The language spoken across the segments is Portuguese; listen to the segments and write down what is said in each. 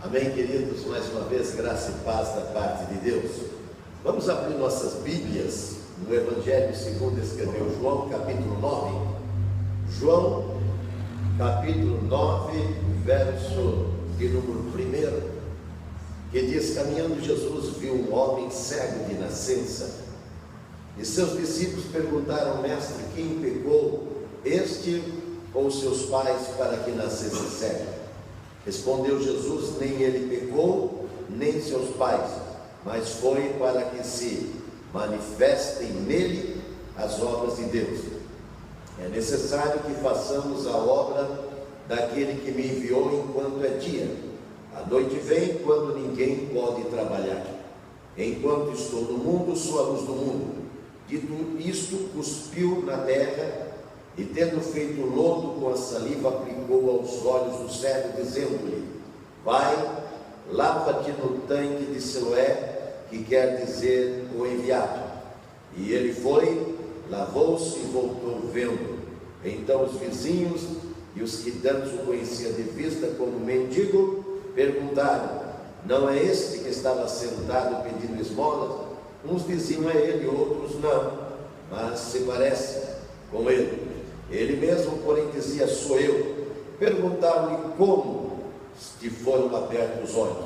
Amém, queridos? Mais uma vez, graça e paz da parte de Deus. Vamos abrir nossas Bíblias no Evangelho segundo escreveu João, capítulo 9. João, capítulo 9, verso de número 1, que diz: caminhando Jesus viu um homem cego de nascença, e seus discípulos perguntaram: mestre, quem pecou, este ou seus pais, para que nascesse cego? Respondeu Jesus: nem ele pecou, nem seus pais, mas foi para que se manifestem nele as obras de Deus. É necessário que façamos a obra daquele que me enviou enquanto é dia. A noite vem quando ninguém pode trabalhar. Enquanto estou no mundo, sou a luz do mundo. Dito isto, cuspiu na terra, e tendo feito lodo com a saliva, aplicou aos olhos do cego, dizendo-lhe: vai, lava-te no tanque de Siloé, que quer dizer o enviado. E ele foi, lavou-se e voltou vendo. Então os vizinhos e os que dantes o conheciam de vista como mendigo perguntaram: não é este que estava sentado pedindo esmolas? Uns diziam: é ele, outros não, mas se parece com ele. Ele mesmo, porém, dizia: sou eu. Perguntaram-lhe: como te foram abertos os olhos?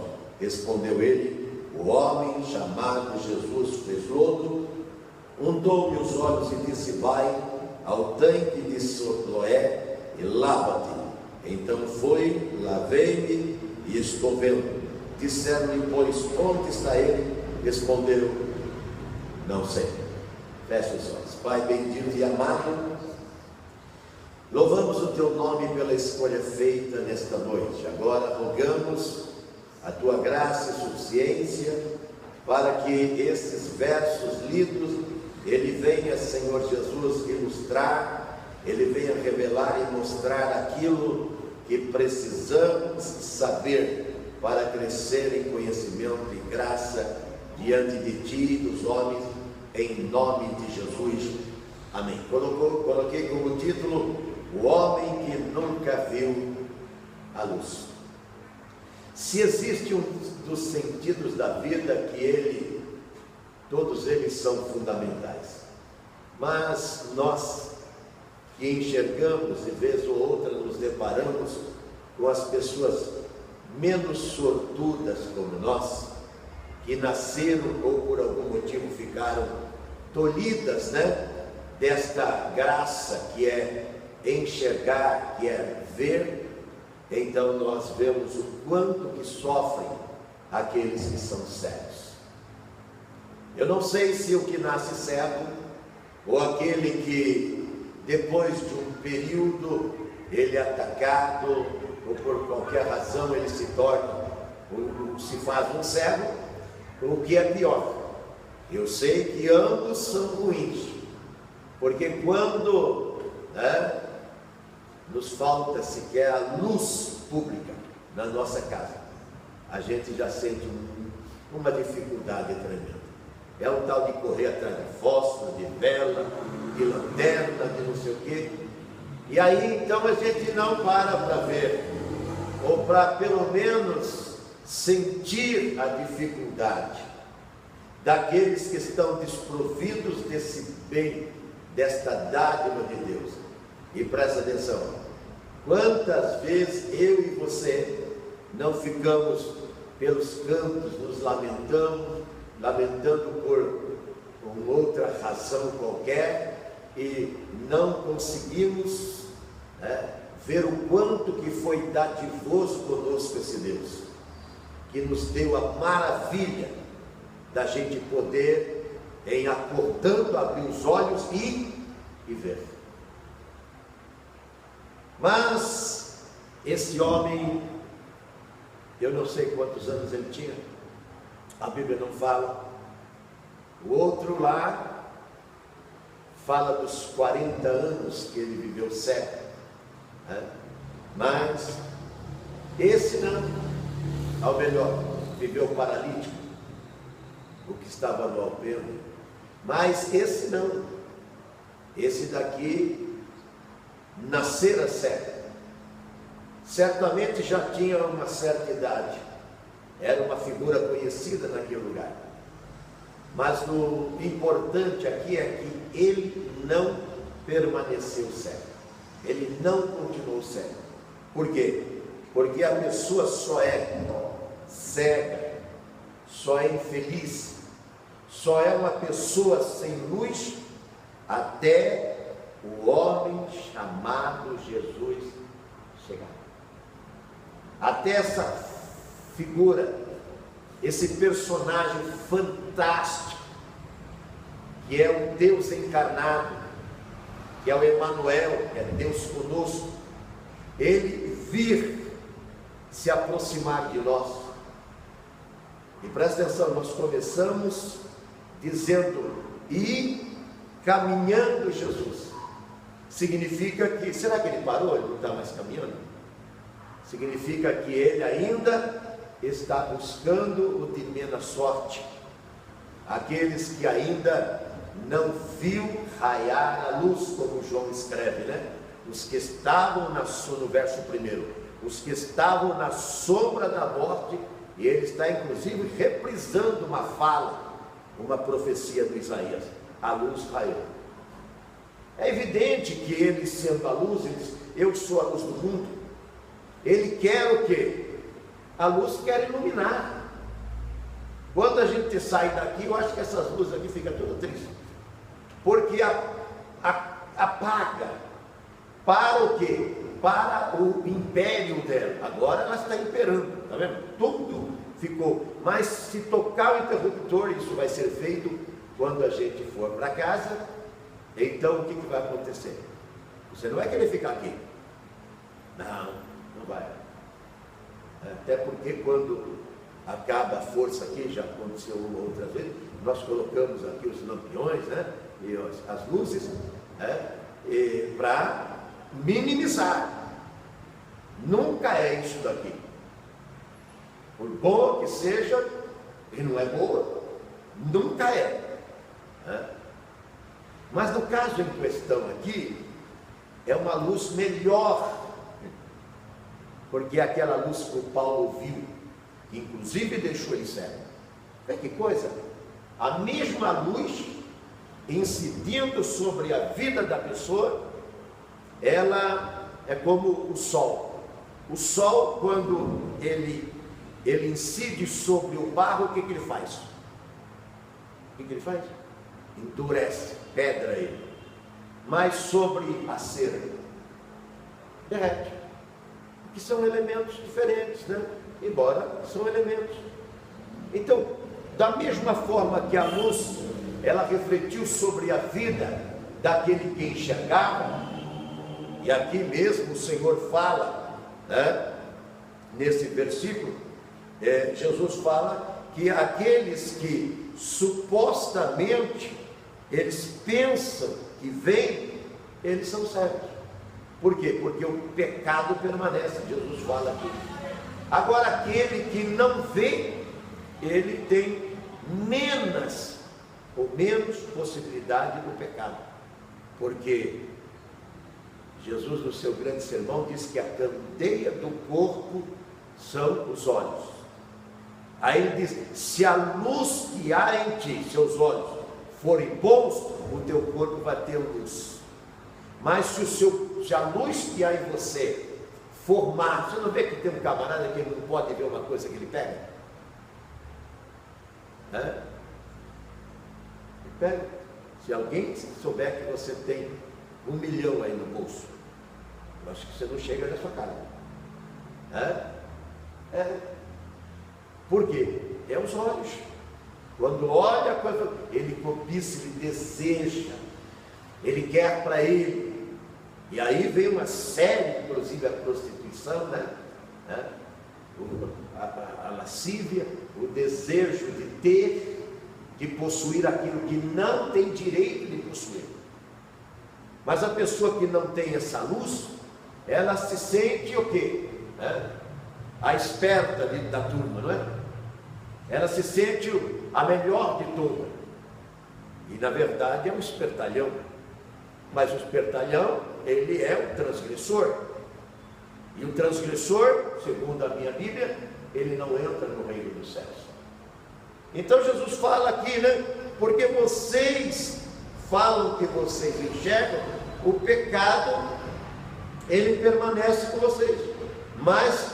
Respondeu ele: o homem chamado Jesus fez lodo, untou-me os olhos e disse: vai ao tanque de Siloé e lava-te. Então fui, lavei-me e estou vendo. Disseram-lhe, pois, onde está ele? Respondeu: não sei. Feche os olhos. Pai bendito e amado, louvamos o teu nome pela escolha feita nesta noite. Agora rogamos a tua graça e suficiência para que esses versos lidos, ele venha, Senhor Jesus, ilustrar, ele venha revelar e mostrar aquilo que precisamos saber para crescer em conhecimento e graça diante de ti e dos homens, em nome de Jesus. Amém. Coloquei como título: o homem que nunca viu a luz. Se existe um dos sentidos da vida que todos eles são fundamentais, mas nós que enxergamos, de vez ou outra nos deparamos com as pessoas menos sortudas como nós, que nasceram ou por algum motivo ficaram tolhidas, desta graça que é enxergar, que é ver. Então nós vemos o quanto que sofrem aqueles que são cegos. Eu não sei se o que nasce cego, ou aquele que depois de um período ele é atacado, ou por qualquer razão ele se torna, ou se faz um cego, o que é pior. Eu sei que ambos são ruins, porque quando nos falta sequer a luz pública na nossa casa, a gente já sente uma dificuldade tremenda. É um tal de correr atrás de fósforo, de vela, de lanterna, de não sei o quê. E aí então a gente não para ver, ou para pelo menos sentir a dificuldade daqueles que estão desprovidos desse bem, desta dádiva de Deus. E presta atenção: quantas vezes eu e você não ficamos pelos cantos, nos lamentando por outra razão qualquer, e não conseguimos ver o quanto que foi dadivoso conosco esse Deus, que nos deu a maravilha da gente poder, em acordando, abrir os olhos e ver. Mas esse homem, eu não sei quantos anos ele tinha, a Bíblia não fala. O outro lá fala dos 40 anos que ele viveu cego, mas esse não, ao melhor, viveu paralítico, o que estava no alpendre. Mas esse não, esse daqui nascera cego, certamente já tinha uma certa idade, era uma figura conhecida naquele lugar. Mas o importante aqui é que ele não permaneceu cego. Ele não continuou cego. Por quê? Porque a pessoa só é cega, só é infeliz, só é uma pessoa sem luz até o homem chamado Jesus chegar. Até essa figura, esse personagem fantástico, que é o Deus encarnado, que é o Emanuel, que é Deus conosco, ele vir se aproximar de nós. E presta atenção, nós começamos dizendo, e caminhando Jesus. Significa que, será que ele parou? Ele não está mais caminhando? Significa que ele ainda está buscando o de menos sorte, aqueles que ainda não viu raiar a luz, como João escreve, né? Os que estavam no verso 1, os que estavam na sombra da morte, e ele está inclusive reprisando uma fala, uma profecia do Isaías, a luz raiou. É evidente que ele, sendo a luz, ele diz, eu sou a luz do mundo. Ele quer o quê? A luz quer iluminar. Quando a gente sai daqui, eu acho que essas luzes aqui ficam todas tristes, porque apaga. Para o quê? Para o império dela. Agora ela está imperando, está vendo? Tudo ficou. Mas se tocar o interruptor, isso vai ser feito quando a gente for para casa. Então o que vai acontecer? Você não vai querer ficar aqui. Não vai. Até porque quando acaba a força aqui, já aconteceu uma outra vez, nós colocamos aqui os lampiões, né? E as luzes, né? Para minimizar. Nunca é isso daqui. Por boa que seja, e não é boa, nunca é. Mas no caso em questão aqui, é uma luz melhor, porque é aquela luz que o Paulo viu, que inclusive deixou ele cego. Vê que coisa? A mesma luz incidindo sobre a vida da pessoa, ela é como o sol. O sol, quando ele incide sobre o barro, o que ele faz? O que ele faz? Endurece, pedra ele. Mas sobre a cera, derrete. Que são elementos diferentes, né? Embora são elementos. Então, da mesma forma que a luz, ela refletiu sobre a vida daquele que enxergava, e aqui mesmo o Senhor fala, né? Nesse versículo, Jesus fala que aqueles que supostamente eles pensam que vêm, eles são cegos. Por quê? Porque o pecado permanece, Jesus fala aqui. Agora aquele que não vê, ele tem menos possibilidade do pecado, porque Jesus no seu grande sermão diz que a candeia do corpo são os olhos. Aí ele diz, se a luz que há em ti, seus olhos, forem bons, o teu corpo vai ter luz. Mas se a luz que há em você for má, você não vê que tem um camarada que não pode ver uma coisa que ele pega? Ele pega. Se alguém souber que você tem 1 milhão aí no bolso, eu acho que você não chega na sua casa. Por quê? É os olhos. Quando olha a coisa, ele cobiça, ele deseja, ele quer para ele. E aí vem uma série, inclusive a prostituição, né? A lascívia, o desejo de ter, de possuir aquilo que não tem direito de possuir. Mas a pessoa que não tem essa luz, ela se sente o quê? A esperta da turma, não é? Ela se sente a melhor de todas. E na verdade é um espertalhão. Mas o espertalhão, ele é um transgressor. E o transgressor, segundo a minha Bíblia, ele não entra no reino dos céus. Então Jesus fala aqui, né? Porque vocês falam que vocês enxergam, o pecado, ele permanece com vocês. Mas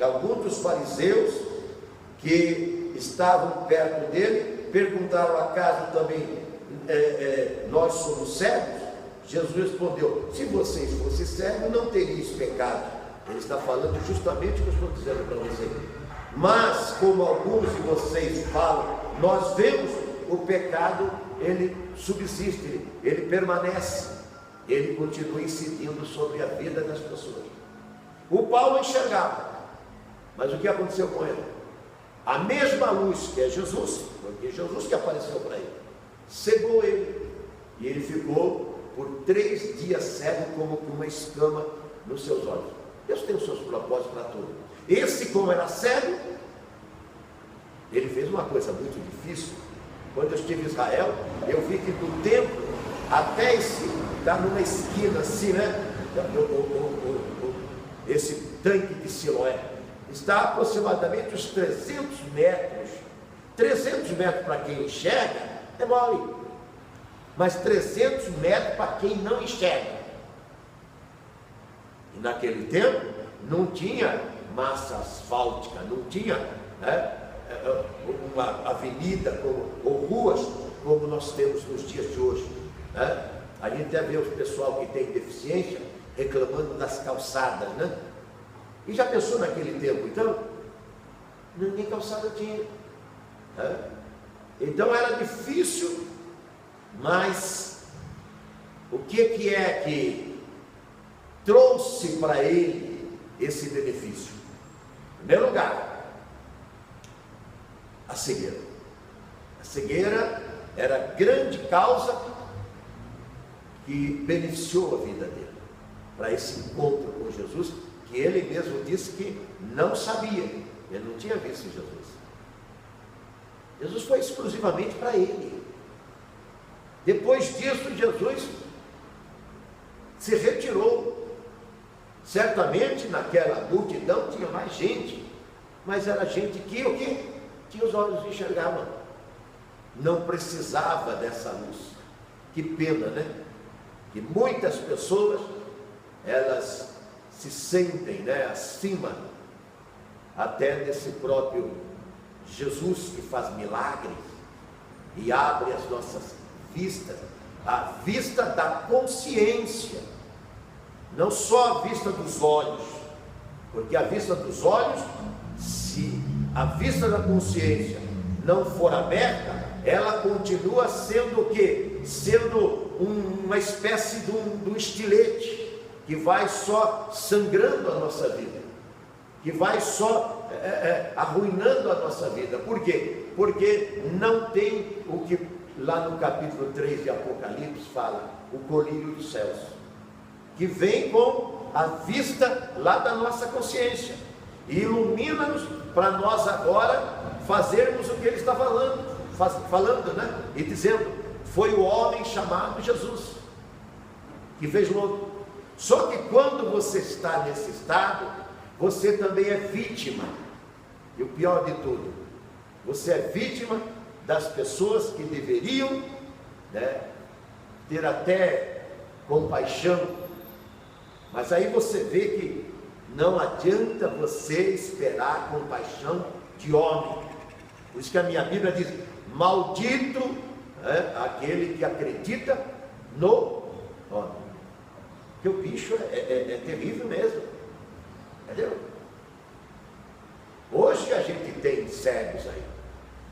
alguns dos fariseus que estavam perto dele, perguntaram: acaso também nós somos cegos? Jesus respondeu: se vocês fossem cegos, não teriam pecado. Ele está falando justamente o que eu estou dizendo para vocês. Mas como alguns de vocês falam, nós vemos, o pecado, ele subsiste, ele permanece, ele continua incidindo sobre a vida das pessoas. O Paulo enxergava, mas o que aconteceu com ele? A mesma luz que é Jesus, porque Jesus que apareceu para ele, cegou ele, e ele ficou por 3 dias cego, como com uma escama nos seus olhos. Deus tem os seus propósitos para tudo. Esse, como era cego, ele fez uma coisa muito difícil. Quando eu estive em Israel, eu vi que do templo até está numa esquina assim, né? Esse tanque de Siloé está aproximadamente uns 300 metros. 300 metros para quem enxerga é mole, mas 300 metros para quem não enxerga. E naquele tempo não tinha massa asfáltica, não tinha uma avenida ou ruas como nós temos nos dias de hoje. A gente até vê o pessoal que tem deficiência reclamando das calçadas, né? E já pensou naquele tempo, então? Nem calçada tinha. Então era difícil, mas o que é que trouxe para ele esse benefício? Em primeiro lugar, a cegueira. A cegueira era a grande causa que beneficiou a vida dele, para esse encontro com Jesus, que ele mesmo disse que não sabia, ele não tinha visto Jesus. Jesus foi exclusivamente para ele. Depois disso, Jesus se retirou. Certamente naquela multidão tinha mais gente, mas era gente que o quê? Que os olhos enxergavam, não precisava dessa luz. Que pena, né? Que muitas pessoas, elas se sentem, né, acima até desse próprio Jesus, que faz milagres e abre as nossas vistas, a vista da consciência, não só a vista dos olhos, porque a vista dos olhos, se a vista da consciência não for aberta, ela continua sendo o quê? Sendo uma espécie de um estilete, que vai só sangrando a nossa vida, que vai só arruinando a nossa vida. Por quê? Porque não tem o que lá no capítulo 3 de Apocalipse fala, o colírio dos céus, que vem com a vista lá da nossa consciência, e ilumina-nos para nós agora fazermos o que ele está falando, né? E dizendo, foi o homem chamado Jesus, que fez logo. Só que quando você está nesse estado, você também é vítima. E o pior de tudo, você é vítima das pessoas que deveriam, né, ter até compaixão. Mas aí você vê que não adianta você esperar compaixão de homem. Por isso que a minha Bíblia diz, maldito aquele que acredita no homem. Porque o bicho é terrível mesmo, entendeu? Hoje a gente tem cegos aí,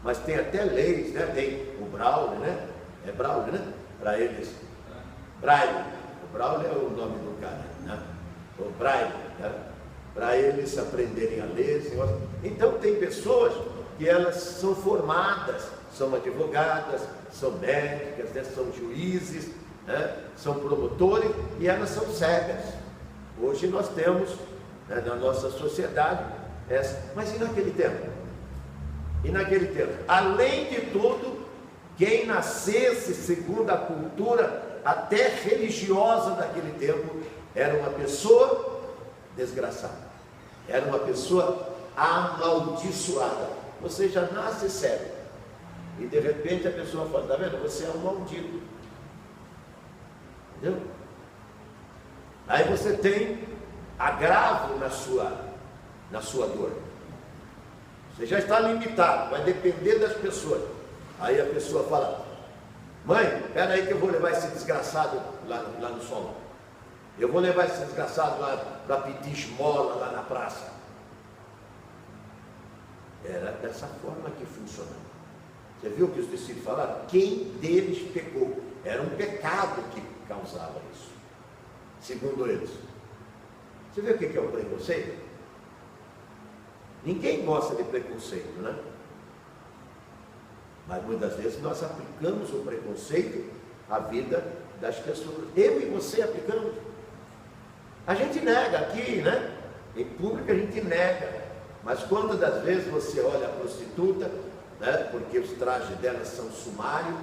mas tem até leis, né? Tem o Braille, né? É Braille, né? Para eles, Braille. O Braille é o nome do cara, né? O Braille, né? Para eles aprenderem a ler. Então tem pessoas que elas são formadas, são advogadas, são médicas, né? São juízes, né? São promotores, e elas são cegas. Hoje nós temos, né, na nossa sociedade essa. Mas e naquele tempo? E naquele tempo, além de tudo, quem nascesse segundo a cultura até religiosa daquele tempo, era uma pessoa desgraçada, era uma pessoa amaldiçoada. Você já nasce cego. E de repente a pessoa fala, está vendo? Você é um maldito. Entendeu? Aí você tem agravo na sua dor. Você já está limitado, vai depender das pessoas. Aí a pessoa fala, mãe, espera aí que eu vou levar esse desgraçado lá no sol. Eu vou levar esse desgraçado lá para pedir esmola lá na praça. Era dessa forma que funcionava. Você viu o que os discípulos falaram? Quem deles pecou? Era um pecado que causava isso, segundo eles. Você vê o que é o preconceito? Ninguém gosta de preconceito, né? Mas muitas vezes nós aplicamos o preconceito à vida das pessoas. Eu e você aplicamos. A gente nega aqui, né? Em público a gente nega. Mas quantas das vezes você olha a prostituta, né? Porque os trajes delas são sumários,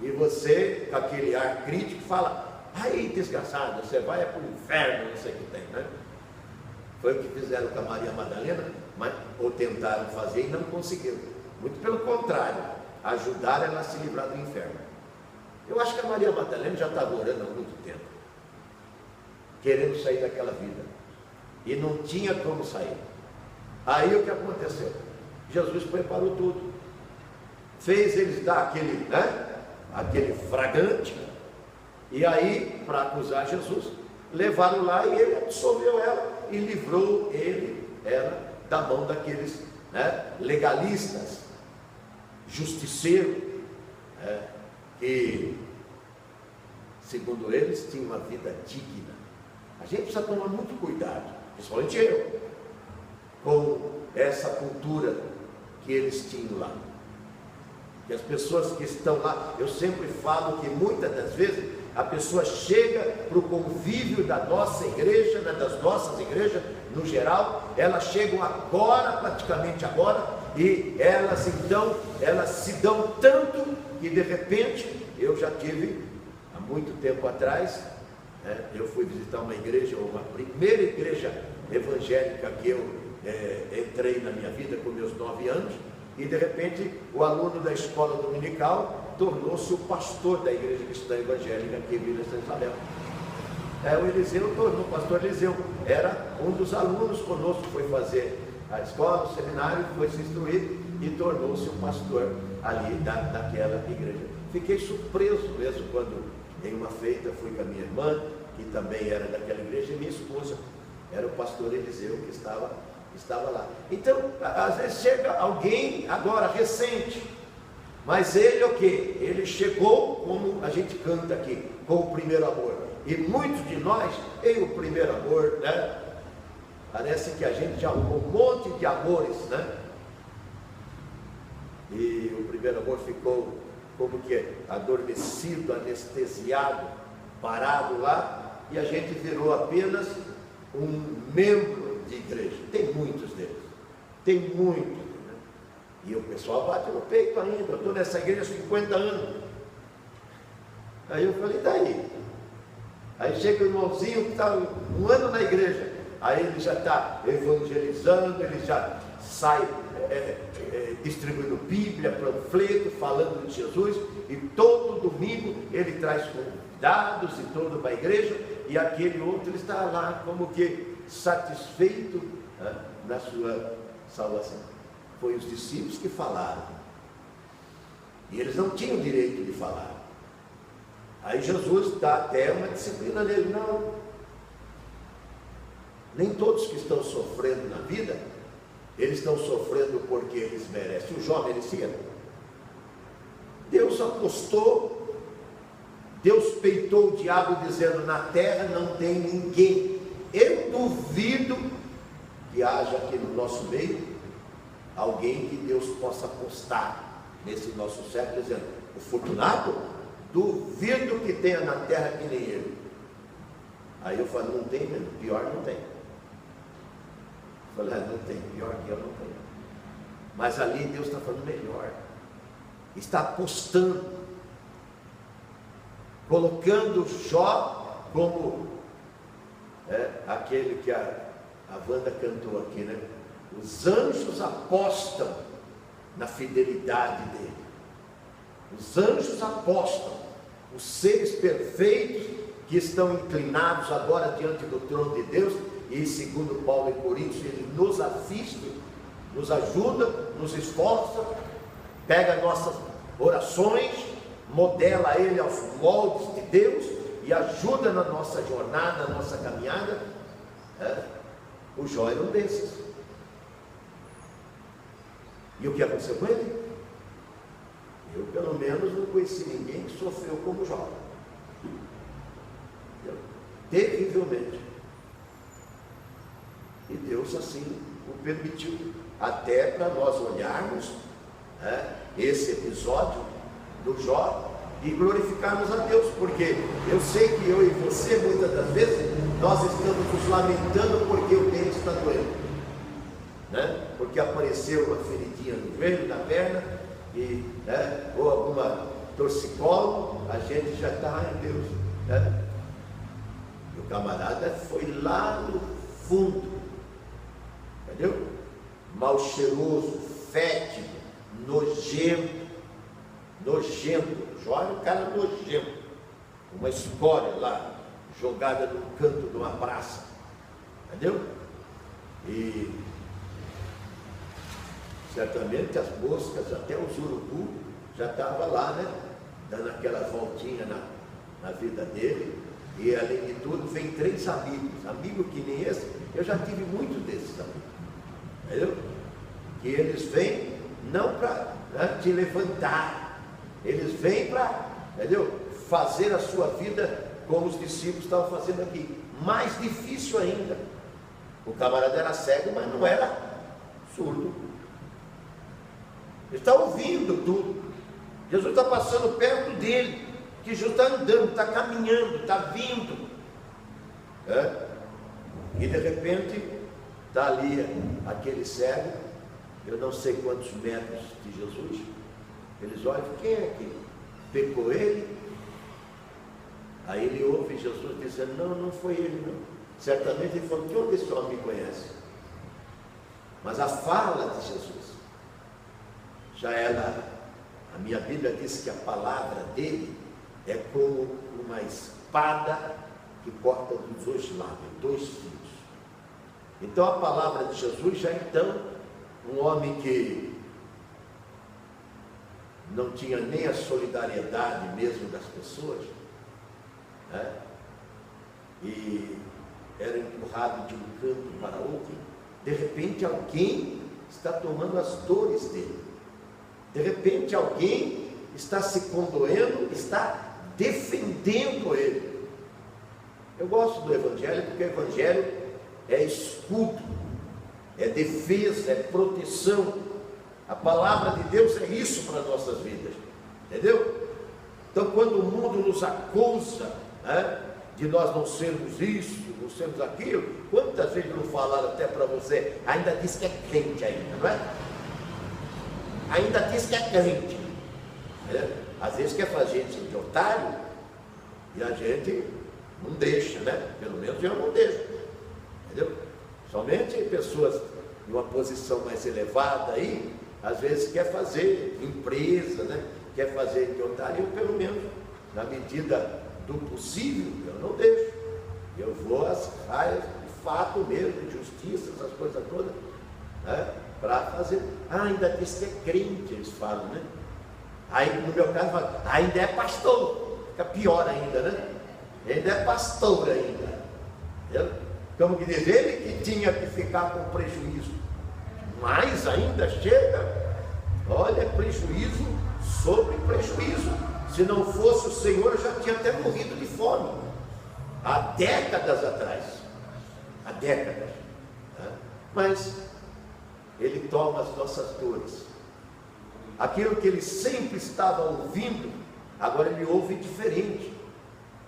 e você, com aquele ar crítico, fala, aí desgraçado, você vai para o inferno, não sei o que tem, né? Foi o que fizeram com a Maria Madalena, ou tentaram fazer e não conseguiram. Muito pelo contrário, ajudaram ela a se livrar do inferno. Eu acho que a Maria Madalena já estava orando há muito tempo, querendo sair daquela vida, e não tinha como sair. Aí o que aconteceu? Jesus preparou tudo, fez eles dar aquele, né, aquele fragante, e aí, para acusar Jesus, levaram lá e ele absolveu ela e livrou ela da mão daqueles, né, legalistas, justiceiros, né, que, segundo eles, tinham uma vida digna. A gente precisa tomar muito cuidado, principalmente eu, com essa cultura que eles tinham lá. Que as pessoas que estão lá, eu sempre falo que muitas das vezes a pessoa chega para o convívio da nossa igreja, né, das nossas igrejas no geral, elas chegam agora, praticamente agora, e elas então, elas se dão tanto que de repente, eu já tive, há muito tempo atrás, né, eu fui visitar uma igreja, uma primeira igreja evangélica que eu entrei na minha vida com meus 9 anos, e de repente o aluno da escola dominical tornou-se o pastor da igreja cristã evangélica aqui em Vila São Isabel. O Eliseu tornou, o pastor Eliseu, era um dos alunos conosco, foi fazer a escola, o seminário, foi se instruir e tornou-se o pastor ali daquela igreja. Fiquei surpreso mesmo quando em uma feita fui com a minha irmã, que também era daquela igreja, e minha esposa era o pastor Eliseu que estava lá. Então, às vezes chega alguém agora, recente, mas ele o quê? Ele chegou, como a gente canta aqui, com o primeiro amor. E muitos de nós, em o primeiro amor, né? Parece que a gente já arrumou um monte de amores, né? E o primeiro amor ficou como que adormecido, anestesiado, parado lá, e a gente virou apenas um membro de igreja. Tem muitos deles, tem muitos, né? E o pessoal bate no peito ainda, eu estou nessa igreja há 50 anos. Aí eu falei, daí? Aí chega o irmãozinho que está um ano na igreja, aí ele já está evangelizando, ele já sai distribuindo Bíblia, panfleto, falando de Jesus, e todo domingo ele traz convidados e todo para a igreja, e aquele outro ele está lá como que satisfeito, né, na sua salvação. Foi os discípulos que falaram, e eles não tinham direito de falar. Aí Jesus dá até uma disciplina nele. Não, nem todos que estão sofrendo na vida, eles estão sofrendo porque eles merecem. O Jó merecia. Deus apostou, Deus peitou o diabo dizendo, na terra não tem ninguém. Eu duvido que haja aqui no nosso meio alguém que Deus possa apostar nesse nosso século, dizendo, o Fortunato, duvido que tenha na terra que nem ele. Aí eu falo, não tem mesmo, pior não tem. Eu falei, não tem, pior que eu não tenho. Mas ali Deus está falando melhor, está apostando, colocando Jó como aquele que a Wanda cantou aqui, né? Os anjos apostam na fidelidade dele. Os anjos apostam, os seres perfeitos que estão inclinados agora diante do trono de Deus, e segundo Paulo em Coríntios, ele nos assiste, nos ajuda, nos esforça, pega nossas orações, modela ele aos moldes de Deus e ajuda na nossa jornada, na nossa caminhada. O Jó era um desses. E o que aconteceu com ele? Eu, pelo menos, não conheci ninguém que sofreu como Jó. Terrivelmente. E Deus assim o permitiu, até para nós olharmos esse episódio do Jó e glorificarmos a Deus, porque eu sei que eu e você, muitas das vezes, nós estamos nos lamentando porque o dedo está doendo, porque apareceu uma feridinha no joelho, na perna, ou alguma torcicolo, a gente já está, ai Deus, e o camarada foi lá no fundo, entendeu? Mal cheiroso, fétido, nojento. Jó era um cara nojento, uma escória lá, jogada no canto de uma praça, entendeu? E certamente as moscas, até os urubu, já estavam lá, dando aquela voltinha na vida dele. E além de tudo, vem 3 amigos que nem esse. Eu já tive muitos desses amigos, entendeu? Que eles vêm não para te levantar, eles vêm para, entendeu? Fazer a sua vida como os discípulos estavam fazendo aqui. Mais difícil ainda. O camarada era cego, mas não era surdo. Ele está ouvindo tudo. Jesus está passando perto dele. Que Jesus está andando, está caminhando, está vindo. E de repente está ali aquele cego, eu não sei quantos metros de Jesus. Eles olham, quem é que pecou ele? Aí ele ouve Jesus dizendo, não foi ele não. Certamente ele falou, de onde esse homem me conhece? Mas a fala de Jesus já era, a minha Bíblia diz que a palavra dele é como uma espada que corta dos 2 lados, 2 fios. Então a palavra de Jesus já então, um homem que não tinha nem a solidariedade mesmo das pessoas, e era empurrado de um canto para outro. De repente alguém está tomando as dores dele. De repente alguém está se condoendo, está defendendo ele. Eu gosto do Evangelho porque o Evangelho é escudo, é defesa, é proteção. A palavra de Deus é isso para as nossas vidas, entendeu? Então quando o mundo nos acusa de nós não sermos isso, não sermos aquilo, quantas vezes não falaram até para você, ainda diz que é crente ainda, não é? Ainda diz que é crente, às vezes quer fazer gente de otário, e a gente não deixa, pelo menos eu não deixo, entendeu? Somente pessoas de uma posição mais elevada aí, às vezes quer fazer empresa, quer fazer de otário. Eu, pelo menos, na medida do possível, eu não deixo, eu vou às raias de fato mesmo, de justiça, essas coisas todas, para fazer. Ainda diz que é crente, eles falam, Aí no meu caso, ainda é pastor, fica pior ainda, ainda é pastor ainda, entendeu? Como que diz, ele que tinha que ficar com prejuízo, mas ainda chega, olha, prejuízo sobre prejuízo. Se não fosse o Senhor, eu já tinha até morrido de fome, há décadas atrás, há décadas, mas ele toma as nossas dores, aquilo que ele sempre estava ouvindo, agora ele ouve diferente.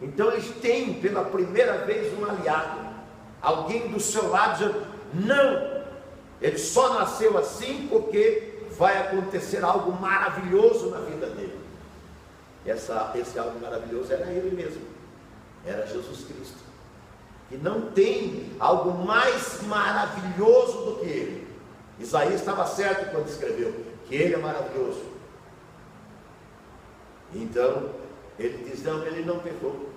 Então eles têm pela primeira vez um aliado, alguém do seu lado dizendo, não, ele só nasceu assim porque vai acontecer algo maravilhoso na vida dele. Esse algo maravilhoso era ele mesmo, era Jesus Cristo, que não tem algo mais maravilhoso do que ele. Isaías estava certo quando escreveu que ele é maravilhoso. Então, ele diz, não, ele não pecou.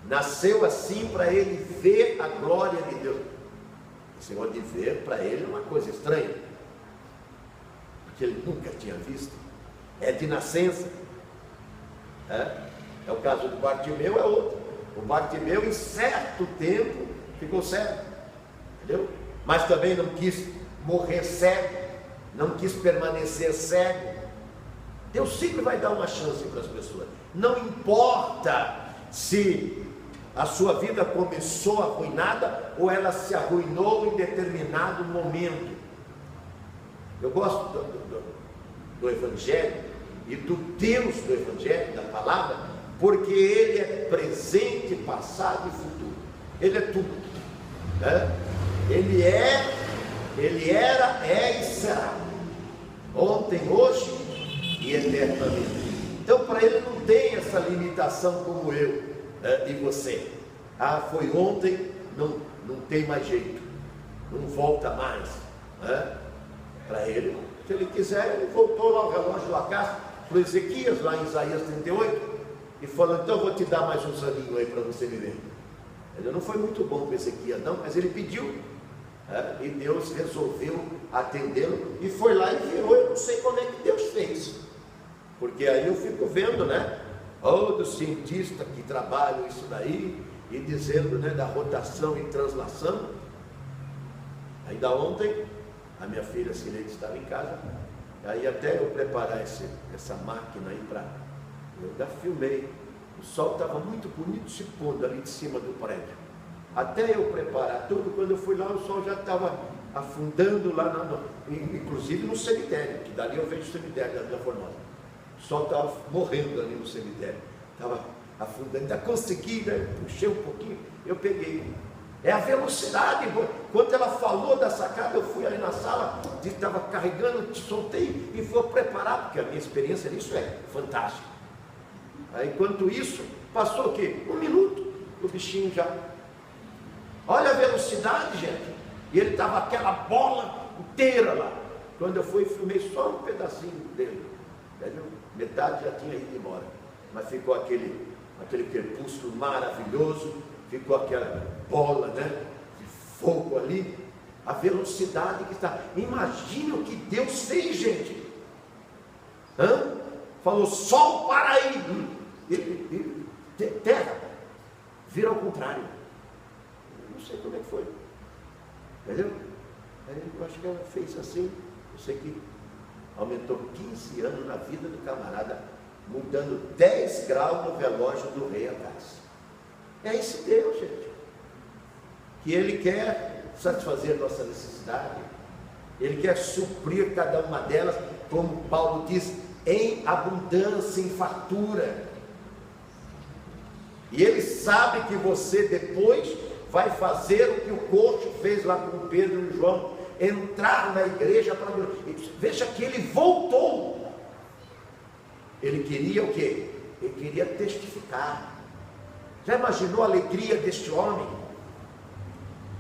Nasceu assim para ele ver a glória de Deus. Esse negócio de ver para ele é uma coisa estranha, porque ele nunca tinha visto. É de nascença. É o caso do Bartimeu, é outro. O Bartimeu, em certo tempo, ficou cego, entendeu? Mas também não quis morrer cego, não quis permanecer cego. Deus sempre vai dar uma chance para as pessoas. Não importa se a sua vida começou arruinada ou ela se arruinou em determinado momento. Eu gosto do Evangelho e do Deus do Evangelho, da palavra, porque Ele é presente, passado e futuro. Ele é tudo. Ele era, é e será. Ontem, hoje e eternamente. Então, para Ele não tem essa limitação como eu e você. Foi ontem, não tem mais jeito, não volta mais. Para Ele, se Ele quiser, Ele voltou lá o relógio da casa para Ezequias, lá em Isaías 38, e falou, então eu vou te dar mais uns aninhos aí para você viver. Ele não foi muito bom para Ezequias não, mas ele pediu, e Deus resolveu atendê-lo, e foi lá e virou. Eu não sei como é que Deus fez, porque aí eu fico vendo, dos cientistas que trabalham isso daí, e dizendo, da rotação e translação. Ainda ontem, a minha filha Cileide estava em casa, aí até eu preparar essa máquina aí eu já filmei, o sol estava muito bonito se pondo ali de cima do prédio. Até eu preparar tudo, quando eu fui lá, o sol já estava afundando lá, inclusive no cemitério, que dali eu vejo o cemitério da Vila Formosa. O sol estava morrendo ali no cemitério, estava afundando, ainda consegui, puxei um pouquinho, eu peguei. É a velocidade. Quando ela falou da sacada, eu fui ali na sala, estava carregando, te soltei e vou preparar, porque a minha experiência nisso é fantástica. Aí, enquanto isso, passou o quê? 1 minuto, o bichinho já. Olha a velocidade, gente. E ele estava aquela bola inteira lá. Quando eu fui, filmei só um pedacinho dele. Entendeu? Metade já tinha ido embora. Mas ficou aquele crepúsculo maravilhoso, ficou aquela bola, de fogo ali. A velocidade que está. Imagina o que Deus fez, gente. Falou, sol para aí. Terra vira ao contrário. Eu não sei como é que foi, entendeu? Eu acho que ela fez assim. Eu sei que aumentou 15 anos na vida do camarada, mudando 10 graus no relógio do rei Acás. É esse Deus, gente, que Ele quer satisfazer nossa necessidade, Ele quer suprir cada uma delas, como Paulo diz, em abundância, em fartura. E Ele sabe que você depois vai fazer o que o coxo fez lá com Pedro e João, entrar na igreja para... Veja que ele voltou. Ele queria o quê? Ele queria testificar. Já imaginou a alegria deste homem?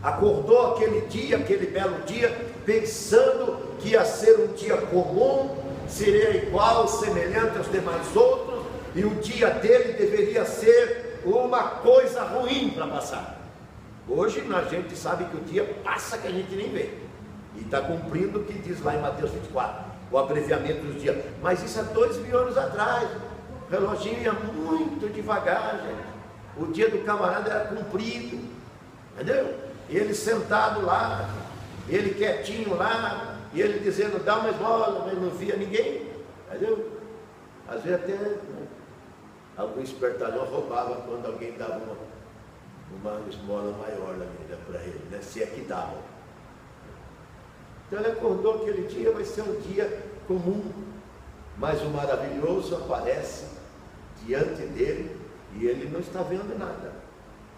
Acordou aquele dia, aquele belo dia, pensando que ia ser um dia comum, seria igual, semelhante aos demais outros, e o dia dele deveria ser uma coisa ruim para passar. Hoje a gente sabe que o dia passa que a gente nem vê, e está cumprindo o que diz lá em Mateus 24, o abreviamento dos dias. Mas isso há 2.000 anos atrás, o reloginho ia muito devagar, gente. O dia do camarada era cumprido, entendeu? Ele sentado lá, ele quietinho lá, e ele dizendo, dá uma esmola, mas não via ninguém, entendeu? Às vezes até algum espertalhão roubava quando alguém dava uma esmola maior para ele, se é que dava. Então ele acordou aquele dia, vai ser um dia comum, mas o maravilhoso aparece diante dele, e ele não está vendo nada,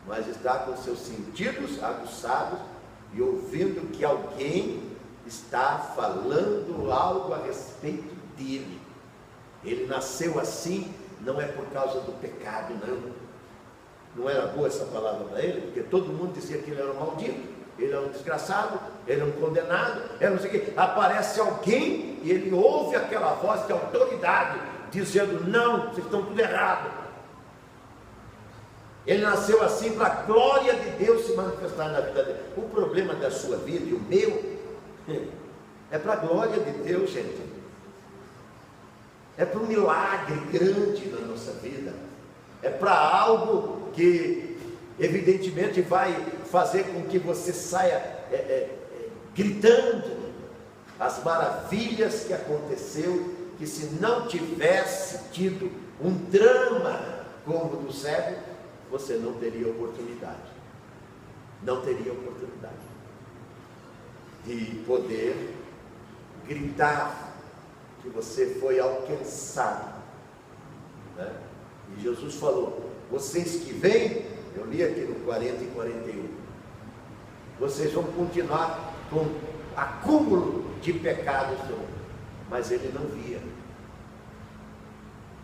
mas está com seus sentidos aguçados e ouvindo que alguém está falando algo a respeito dele. Ele nasceu assim, não é por causa do pecado, não era boa essa palavra para ele, porque todo mundo dizia que ele era um maldito, ele era um desgraçado, ele é um condenado, é não sei o quê. Aparece alguém e ele ouve aquela voz de autoridade, dizendo: não, vocês estão tudo errado. Ele nasceu assim para a glória de Deus se manifestar na vida dele. O problema da sua vida e o meu é para a glória de Deus, gente. É para um milagre grande na nossa vida. É para algo que evidentemente vai fazer com que você saia gritando as maravilhas que aconteceu, que se não tivesse tido um drama como o do cego, você não teria oportunidade. Não teria oportunidade de poder gritar que você foi alcançado, né? E Jesus falou: vocês que vêm, eu li aqui no 40 e 41, vocês vão continuar com acúmulo de pecados, mas ele não via.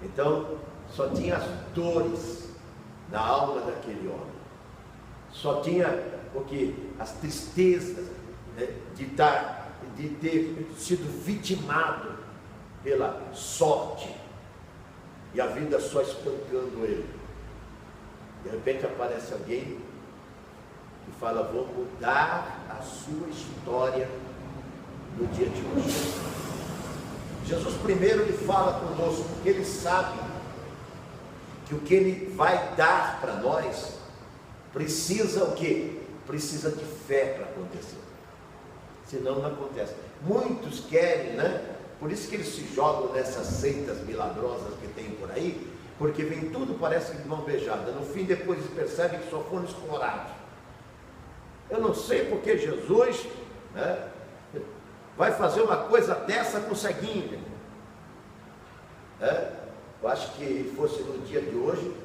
Então só tinha as dores na alma daquele homem, só tinha as tristezas, né, de ter sido vitimado pela sorte, e a vida só espancando ele. De repente aparece alguém que fala: vou mudar a sua história no dia de hoje. Jesus primeiro ele fala conosco, porque ele sabe que o que ele vai dar para nós precisa o quê? Precisa de fé para acontecer. Senão não acontece. Muitos querem, né? Por isso que eles se jogam nessas seitas milagrosas que tem por aí, porque vem tudo, parece que de mão beijada. No fim, depois eles percebem que só foram explorados. Eu não sei porque Jesus, né, vai fazer uma coisa dessa com o ceguinho. Eu acho que fosse no dia de hoje,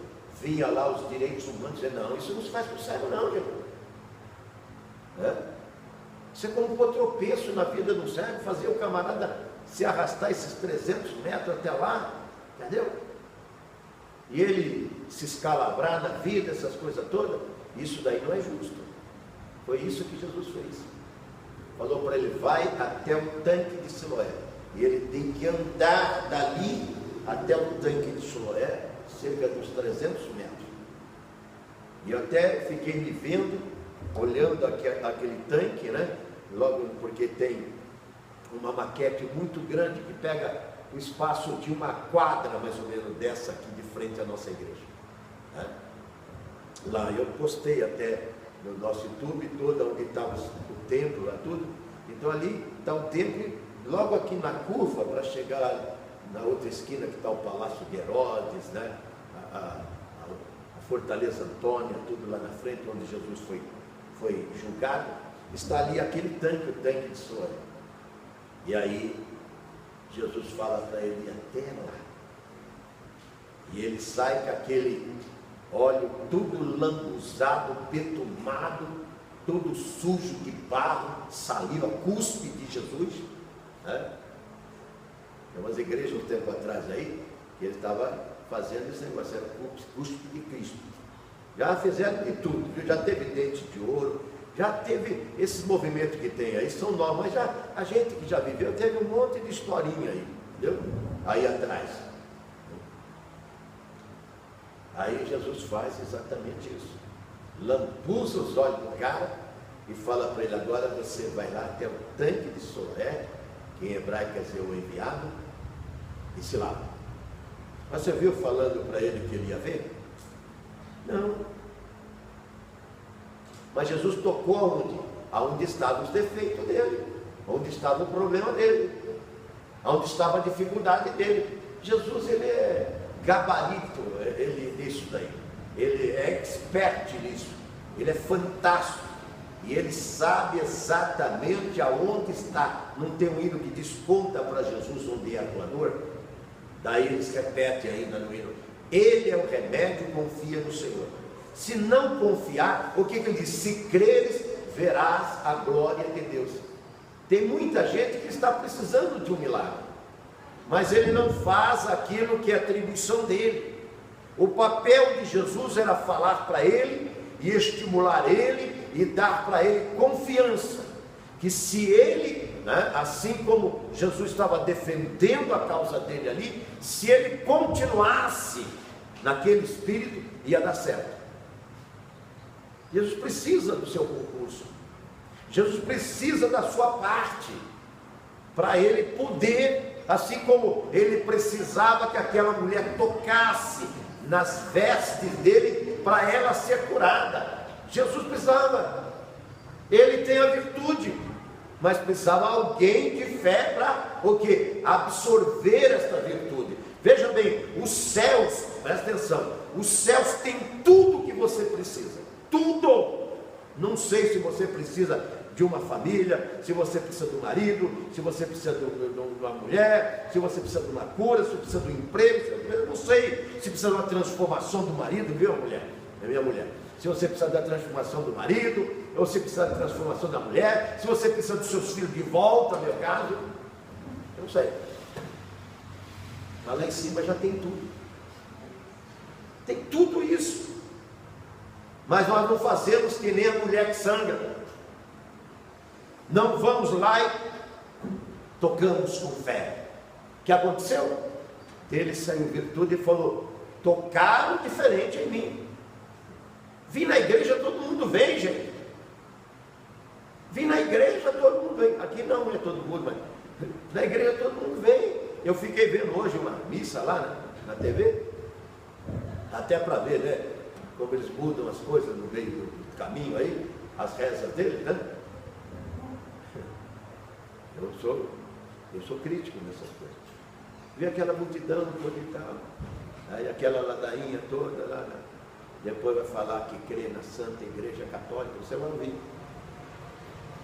vinha lá os direitos humanos dizer: não, isso não se faz com o cego não, gente. Isso é como pôr tropeço na vida do cego, fazer o camarada se arrastar esses 300 metros até lá, entendeu? E ele se escalabrar na vida, essas coisas todas. Isso daí não é justo. Foi isso que Jesus fez. Falou para ele: vai até o tanque de Siloé, e ele tem que andar dali até o tanque de Siloé, cerca de uns 300 metros. E eu até fiquei me vendo, olhando aquele tanque, né? Logo, porque tem uma maquete muito grande que pega o espaço de uma quadra, mais ou menos, dessa aqui de frente à nossa igreja, né? Lá eu postei até no nosso YouTube todo onde estava o templo, lá tudo. Então ali está o templo, logo aqui na curva, para chegar na outra esquina que está o Palácio de Herodes, né? A Fortaleza Antônia, tudo lá na frente, onde Jesus foi julgado. Está ali aquele tanque, o tanque de Siloé. E aí Jesus fala para ele: até lá. E ele sai com aquele óleo tudo lambuzado, betumado, todo sujo de barro, saliva, cuspe de Jesus, né? Tem umas igrejas um tempo atrás aí, que ele estava fazendo esse negócio, era cuspe de Cristo. Já fizeram de tudo, viu? Já teve dente de ouro, já teve esses movimentos que tem aí, são novos, mas já, a gente que já viveu teve um monte de historinha aí, entendeu? Aí atrás. Aí Jesus faz exatamente isso. Lambuza os olhos do cara e fala para ele: agora você vai lá até o tanque de Siloé, que em hebraico quer dizer o enviado, e se lava. Mas você viu falando para ele que ele ia ver? Não. Mas Jesus tocou aonde? Aonde estavam os defeitos dele, onde estava o problema dele, aonde estava a dificuldade dele. Jesus, ele é gabarito nisso daí, ele é expert nisso, ele é fantástico, e ele sabe exatamente aonde está. Não tem um hino que desconta para Jesus onde é a tua dor? Daí eles repetem ainda no hino: ele é o remédio, confia no Senhor. Se não confiar, o que ele diz? Se creres, verás a glória de Deus. Tem muita gente que está precisando de um milagre, mas ele não faz aquilo que é atribuição dele. O papel de Jesus era falar para ele e estimular ele e dar para ele confiança, que se ele, né, assim como Jesus estava defendendo a causa dele ali, se ele continuasse naquele espírito, ia dar certo. Jesus precisa do seu concurso, Jesus precisa da sua parte, para ele poder, assim como ele precisava que aquela mulher tocasse nas vestes dele, para ela ser curada. Jesus precisava, ele tem a virtude, mas precisava alguém de fé para o quê? Absorver esta virtude. Veja bem, os céus, presta atenção, os céus têm tudo que você precisa, tudo. Não sei se você precisa de uma família, se você precisa do marido, se você precisa de uma mulher, se você precisa de uma cura, se você precisa de um emprego, eu não sei se precisa de uma transformação do marido, viu, mulher? É minha mulher. Se você precisa da transformação do marido, ou se precisa da transformação da mulher, se você precisa dos seus filhos de volta, no meu caso, eu não sei. Mas lá em cima já tem tudo. Tem tudo isso. Mas nós não fazemos que nem a mulher que sangra. Não vamos lá e tocamos com fé. O que aconteceu? Ele saiu em virtude e falou: tocaram diferente em mim. Vim na igreja, todo mundo vem, gente. Vim na igreja, todo mundo vem. Aqui não é todo mundo, mas na igreja todo mundo vem. Eu fiquei vendo hoje uma missa lá na TV, até para ver, né, como eles mudam as coisas no meio do caminho aí, as rezas deles, né? Eu sou crítico nessas coisas. Vi aquela multidão toda e tal, aí aquela ladainha toda lá, né? Depois vai falar que crê na Santa Igreja Católica, você vai ouvir.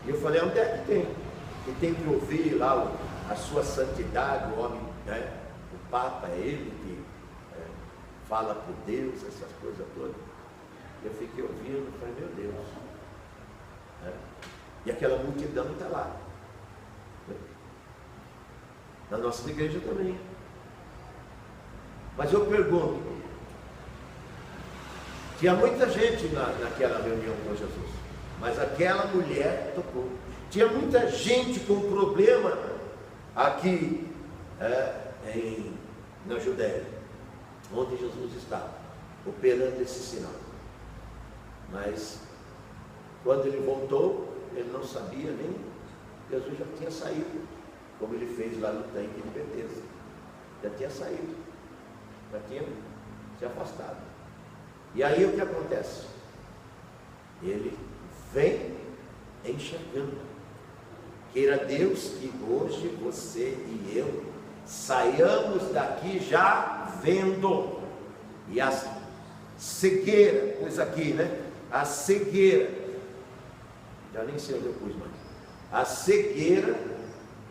E eu falei: onde é que tem? E tem que ouvir lá a sua santidade, o homem, né? O Papa é ele que fala por Deus, essas coisas todas. Eu fiquei ouvindo e falei: meu Deus. E aquela multidão está lá. Na nossa igreja também. Mas eu pergunto, tinha muita gente naquela reunião com Jesus, mas aquela mulher tocou. Tinha muita gente com problema aqui na Judéia, onde Jesus estava, operando esse sinal. Mas quando ele voltou, ele não sabia nem, Jesus já tinha saído, como ele fez lá no tanque de Betesda. Já tinha saído, já tinha se afastado. E aí o que acontece? Ele vem enxergando. Queira Deus que hoje você e eu saiamos daqui já vendo. E a cegueira, pois aqui, né? A cegueira, já nem sei onde eu pus mais. A cegueira,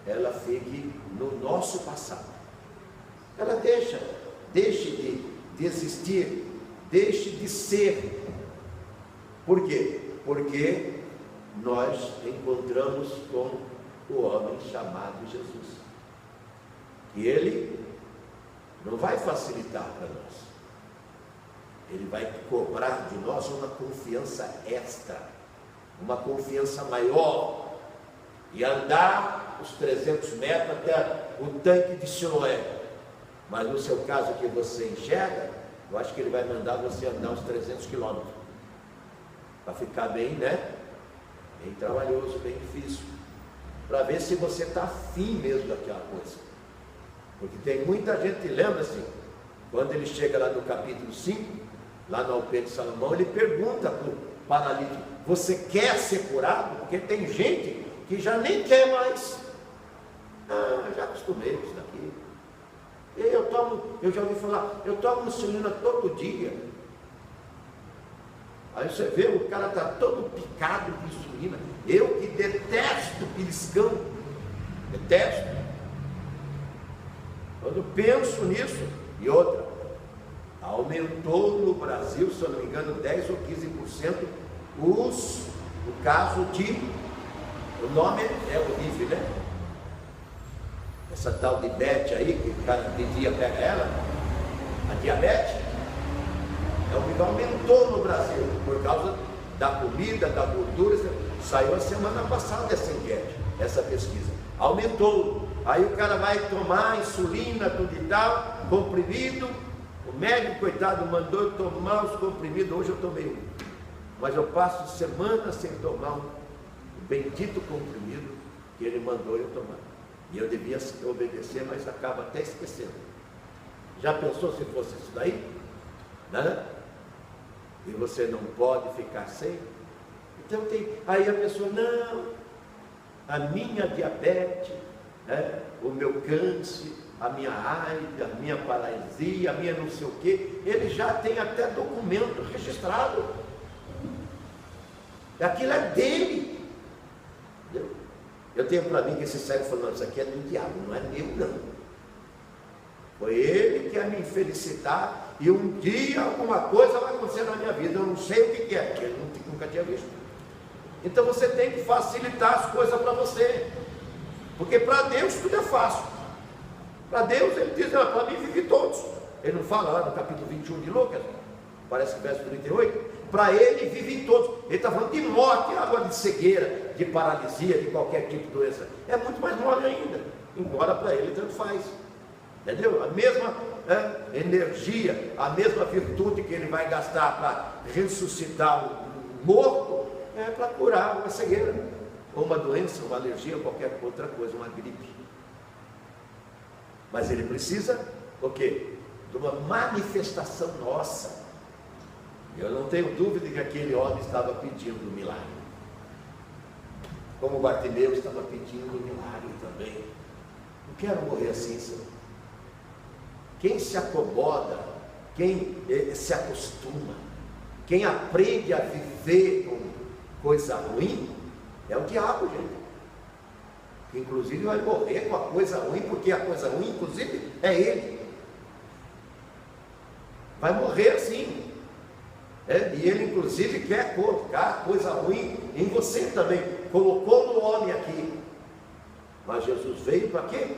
ela fique no nosso passado. Ela deixe de existir, deixe de ser. Por quê? Porque nós encontramos com o homem chamado Jesus. E ele não vai facilitar para nós. Ele vai cobrar de nós uma confiança extra, uma confiança maior, e andar os 300 metros até o tanque de Siloé. Mas no seu caso que você enxerga, eu acho que ele vai mandar você andar uns 300 quilômetros, para ficar bem, né? Bem trabalhoso, bem difícil, para ver se você está afim mesmo daquela coisa. Porque tem muita gente que lembra assim, quando ele chega lá no capítulo 5, lá no Alpendre de Salomão, ele pergunta para o paralítico: você quer ser curado? Porque tem gente que já nem quer mais. Já acostumei com isso daqui. Eu já ouvi falar, eu tomo insulina todo dia. Aí você vê, o cara está todo picado de insulina. Eu que detesto beliscão, detesto. Quando penso nisso, e outra, aumentou no Brasil, se eu não me engano, 10 ou 15% o caso de, o nome é horrível, né? Essa tal de Bete aí, que o cara de dia pega ela, a diabetes, aumentou no Brasil, por causa da comida, da gordura. Saiu a semana passada essa enquete, essa pesquisa. Aumentou. Aí o cara vai tomar insulina, tudo e tal, comprimido. O médico, coitado, mandou eu tomar os comprimidos. Hoje eu tomei um. Mas eu passo semanas sem tomar um bendito comprimido que ele mandou eu tomar. E eu devia obedecer, mas acaba até esquecendo. Já pensou se fosse isso daí? Né? E você não pode ficar sem? Então aí a pessoa, não, a minha diabetes, né, o meu câncer, a minha AIDS, a minha paralisia, a minha não sei o quê, ele já tem até documento registrado. Aquilo é dele. Entendeu? Eu tenho para mim que esse cego falou, isso aqui é do diabo, não é meu não. Foi ele que ia me felicitar e um dia alguma coisa vai acontecer na minha vida, eu não sei o que é, porque eu nunca tinha visto. Então você tem que facilitar as coisas para você, porque para Deus tudo é fácil. Para Deus ele diz, para mim vive todos. Ele não fala lá no capítulo 21 de Lucas, parece que verso 38, para ele vive todos. Ele está falando de morte, agora de cegueira, de paralisia, de qualquer tipo de doença. É muito mais mole ainda, embora para ele tanto faz. Entendeu? A mesma energia, a mesma virtude que ele vai gastar para ressuscitar o morto, é para curar uma cegueira, ou uma doença, uma alergia, ou qualquer outra coisa, uma gripe. Mas ele precisa, o quê? De uma manifestação nossa. Eu não tenho dúvida que aquele homem estava pedindo um milagre. Como Bartimeu estava pedindo um milagre também. Não quero morrer assim, Senhor. Quem se acomoda, quem se acostuma, quem aprende a viver com coisa ruim, é o diabo, gente. Que inclusive vai morrer com a coisa ruim, porque a coisa ruim, inclusive, é ele. Vai morrer assim. E ele, inclusive, quer colocar coisa ruim em você também. Colocou no homem aqui. Mas Jesus veio para quê?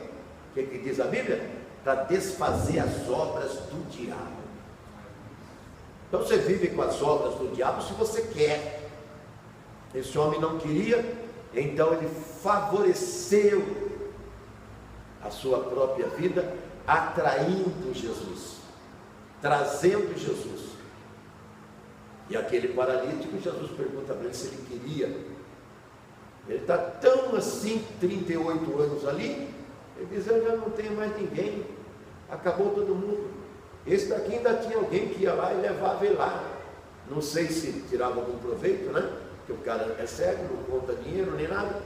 O que diz a Bíblia? Para desfazer as obras do diabo. Então você vive com as obras do diabo se você quer. Esse homem não queria, então ele favoreceu a sua própria vida, atraindo Jesus, trazendo Jesus. E aquele paralítico, Jesus pergunta para ele se ele queria. Ele está tão assim, 38 anos ali, ele diz, eu já não tenho mais ninguém, acabou todo mundo. Esse daqui ainda tinha alguém que ia lá e levava ele lá. Não sei se tirava algum proveito, né? Porque o cara é cego, não conta dinheiro nem nada.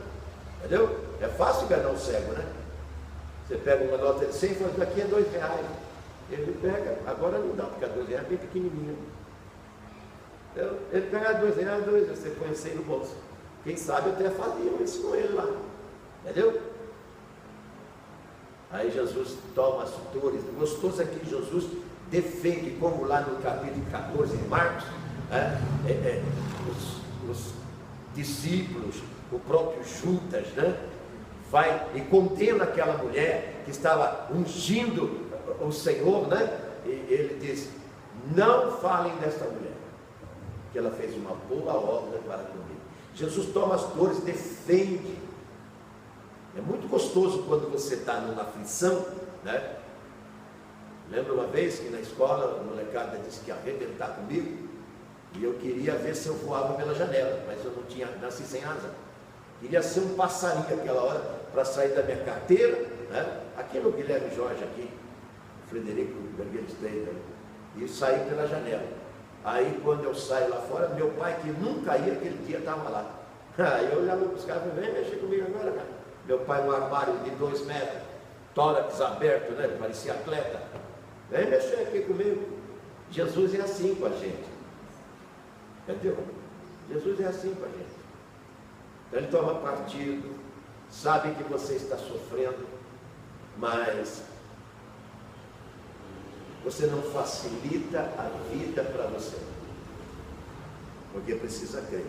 Entendeu? É fácil ganhar um cego, né? Você pega uma nota de 100 e fala, daqui é R$2. Ele pega, agora não dá, porque a R$2 é bem pequenininha. Então, ele pega R$2, você põe 100 no bolso. Quem sabe até faziam isso com ele lá. Entendeu? Aí Jesus toma as dores. Gostoso é que Jesus defende, como lá no capítulo 14 de Marcos, os discípulos, o próprio Judas, né, vai e condena aquela mulher que estava ungindo o Senhor, né, e ele diz, não falem desta mulher, que ela fez uma boa obra para comigo. Jesus toma as dores, defende. É muito gostoso quando você está numa aflição, né? Lembro uma vez que na escola a molecada disse que ia arrebentar comigo, e eu queria ver se eu voava pela janela, mas eu não tinha, nasci sem asa. Queria ser um passarinho aquela hora para sair da minha carteira, né? Aqui no Guilherme Jorge, aqui, Frederico Bergenstein, e sair pela janela. Aí quando eu saio lá fora, meu pai, que nunca ia, aquele dia estava lá. Aí eu olhava para os caras e falei, vem mexer comigo agora, cara. Meu pai, um armário de 2 metros, tórax aberto, né? Parecia atleta. Vem mexer aqui comigo. Jesus é assim com a gente. Entendeu? Jesus é assim com a gente. Então ele toma partido, sabe que você está sofrendo, mas você não facilita a vida para você, porque precisa crer.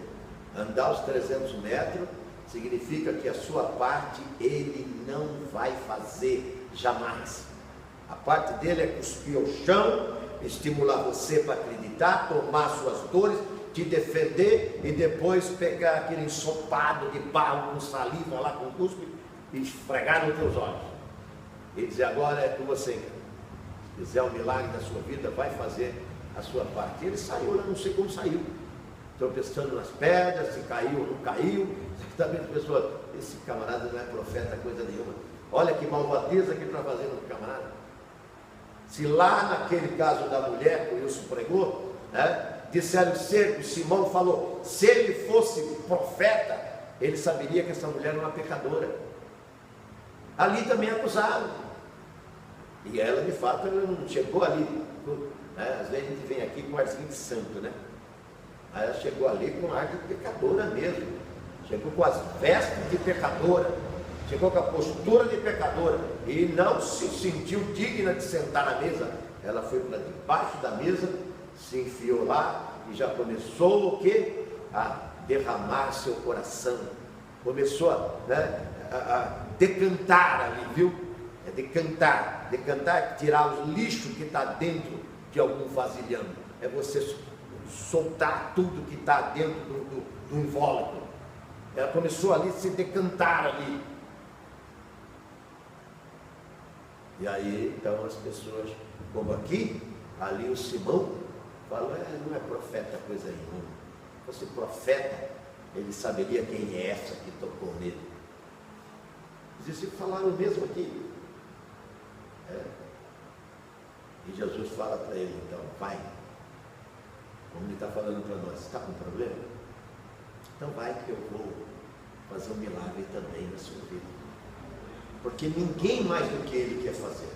Andar os 300 metros significa que a sua parte ele não vai fazer jamais. A parte dele é cuspir ao chão, estimular você para acreditar, tomar suas dores, te defender e depois pegar aquele ensopado de barro com saliva lá com cuspe e esfregar nos teus olhos e dizer: agora é com você, se quiser um milagre na sua vida, vai fazer a sua parte. E ele saiu, eu não sei como saiu, tropeçando nas pedras, se caiu ou não caiu. Também as pessoas: esse camarada não é profeta coisa nenhuma, olha que malvadeza que ele está fazendo com o camarada. Se lá naquele caso da mulher que o Wilson pregou, disseram ser, Simão falou, se ele fosse profeta, ele saberia que essa mulher era uma pecadora. Ali também acusaram, e ela de fato ela não chegou ali, às vezes a gente vem aqui com arzinho de santo, né? Aí ela chegou ali com ar de pecadora mesmo, chegou com as vestes de pecadora, chegou com a postura de pecadora, e não se sentiu digna de sentar na mesa. Ela foi para debaixo da mesa, se enfiou lá e já começou o quê? A derramar seu coração, começou a decantar ali, viu? É decantar é tirar os lixos que está dentro de algum vasilhame, é você soltar tudo que está dentro do invólucro. Ela começou ali a se decantar ali. E aí, então, as pessoas, como aqui, ali o Simão falou: não é profeta coisa nenhuma. Se fosse profeta, ele saberia quem é essa que tocou nele. Os discípulos falaram mesmo aqui. E Jesus fala para ele, então: vai, como ele está falando para nós, está com problema? Então vai, que eu vou fazer um milagre também na sua vida. Porque ninguém mais do que ele quer fazer.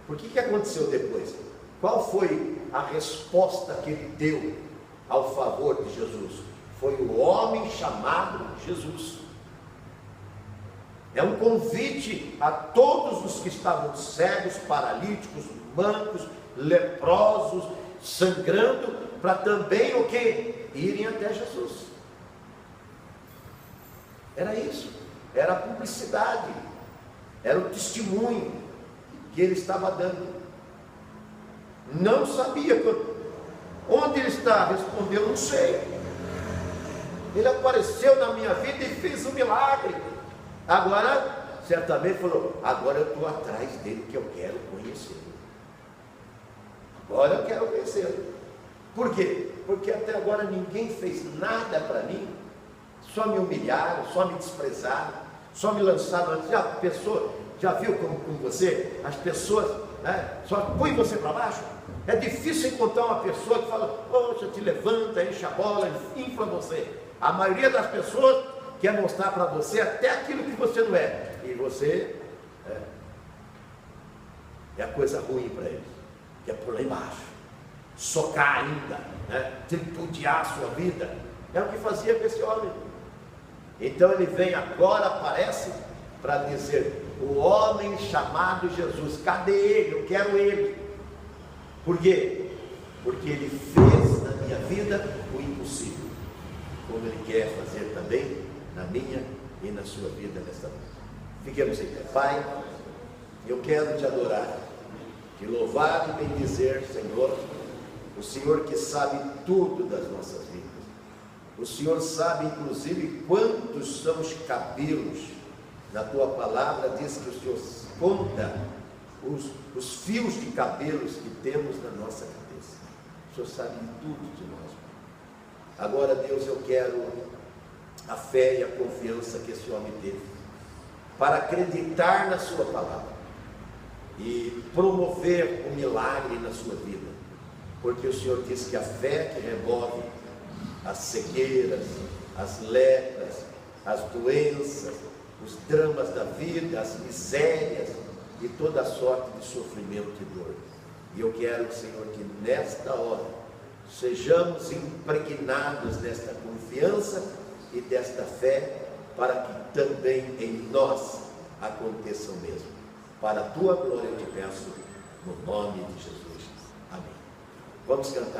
Por que aconteceu depois? Qual foi a resposta que ele deu ao favor de Jesus? Foi o homem chamado Jesus. É um convite a todos os que estavam cegos, paralíticos, mancos, leprosos, sangrando, para também o quê? Irem até Jesus. Era isso, era a publicidade, era o testemunho que ele estava dando. Não sabia onde ele está, respondeu: não sei. Ele apareceu na minha vida e fez um milagre. Agora, certamente falou: agora eu estou atrás dele, que eu quero conhecê-lo. Agora eu quero conhecê-lo. Por quê? Porque até agora ninguém fez nada para mim. Só me humilharam, só me desprezaram, só me lançaram. Já viu como você? As pessoas só põem você para baixo. É difícil encontrar uma pessoa que fala: poxa, te levanta, enche a bola, infla você. A maioria das pessoas quer mostrar para você até aquilo que você não é. E você é a coisa ruim para eles, que é por lá embaixo, socar ainda, tripudiar a sua vida. É o que fazia com esse homem. Então ele vem agora, aparece para dizer: o homem chamado Jesus, cadê ele? Eu quero ele. Por quê? Porque ele fez na minha vida o impossível, como ele quer fazer também na minha e na sua vida nesta noite. Fiquemos em pé. Pai, eu quero te adorar, te louvar e bendizer, Senhor, o Senhor que sabe tudo das nossas vidas. O Senhor sabe, inclusive, quantos são os cabelos. Na tua palavra diz que o Senhor conta os fios de cabelos que temos na nossa cabeça. O Senhor sabe tudo de nós. Agora, Deus, eu quero a fé e a confiança que esse homem teve para acreditar na sua palavra e promover o milagre na sua vida, porque o Senhor diz que a fé que remove as cegueiras, as lepras, as doenças, os dramas da vida, as misérias e toda sorte de sofrimento e dor. E eu quero, Senhor, que nesta hora sejamos impregnados desta confiança e desta fé, para que também em nós aconteça o mesmo. Para a tua glória eu te peço, no nome de Jesus. Amém. Vamos cantar.